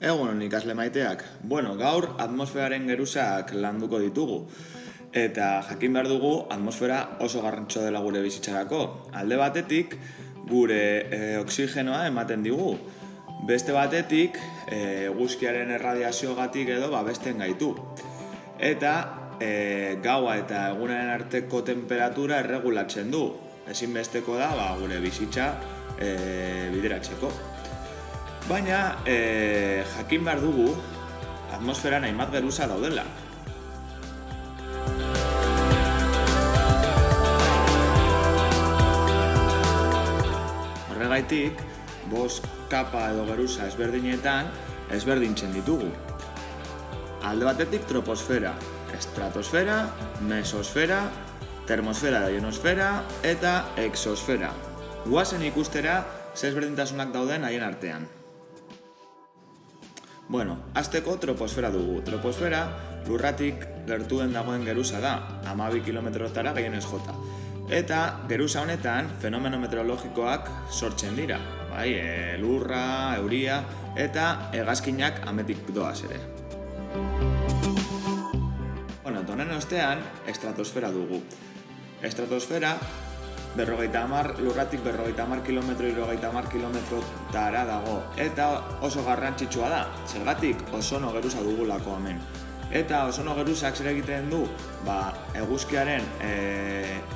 Egunon ikasle maiteak. Bueno, gaur atmosferaren gerusak landuko ditugu. Eta jakin behar dugu atmosfera oso garrantzitsua dela gure bizitzarako. Alde batetik gure oksigenoa ematen digu. Beste batetik eguzkiaren erradiaziogatik edo babesten gaitu. Eta gaua eta egunaren arteko temperatura erregulatzen du. Ezinbesteko da gure bizitza bideratzeko. Baina jakin behar dugu atmosferan hainbat geruza daudela. Horregaitik, 5 kapa edo geruza ezberdinetan ezberdintzen ditugu. Alde batetik troposfera, estratosfera, mesosfera, termosfera da ionosfera eta exosfera. Guazen ikustera ze ezberdintasunak dauden haien artean. Bueno, hasteko troposfera dugu. Troposfera lurratik gertuen dagoen geruza da, 12 kilometrotara gehienez jota. Eta geruza honetan fenomeno meteorologikoak sortzen dira. Lurra, euria eta hegazkinak ametik doaz ere. Bueno, honen ostean estratosfera dugu. Estratosfera lurratik 50 kilometro, 70 kilometrotara dago. Eta oso garrantzitsua da, zergatik ozono geruza dugulako hemen. Eta ozono geruzak zer egiten du, eguzkiaren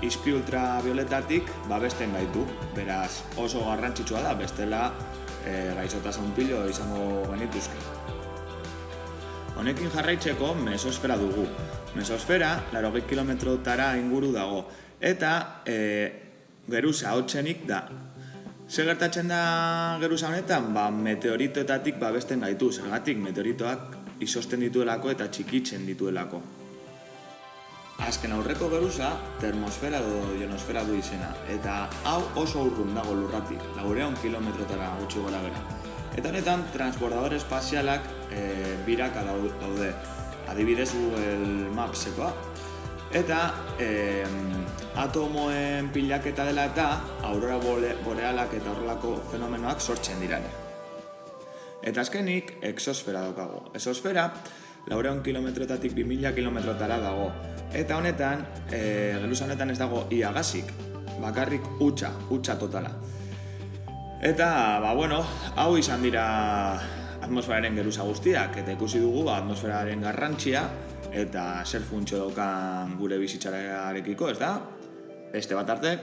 izpi ultravioletatik babesten gaitu. Beraz, oso garrantzitsua da, bestela gaixotasun pilo izango genituzke. Honekin jarraitzeko mesosfera dugu. Mesosfera 80 kilometrotara inguru dago. Eta geruza hotzenik da. Zer gertatzen da geruza honetan? Meteoritoetatik babesten gaitu. Zergatik meteoritoak izosten dituelako eta txikitzen dituelako. Azken aurreko geruza termosfera edo ionosfera du izena. Eta hau oso urrun dago lurratik, 400 kilometrotara gutxi gora bera. Eta honetan transbordadore espazialak biraka daude. Adibidez Google Mapsekoa. Eta atomoen pilaketa dela eta aurora borealak eta horrelako fenomenoak sortzen dirane. Eta azkenik, exosfera daukagu. Exosfera 400 kilometrotatik 2000 kilometrotara dago. Eta honetan, geruza honetan ez dago ia gazik, bakarrik hutsa totala. Eta, hau izan dira atmosferaren geruza guztiak, eta ikusi dugu atmosferaren garrantzia eta zer funtzio daukan gure bizitzarekiko, ez da? Beste bat arte.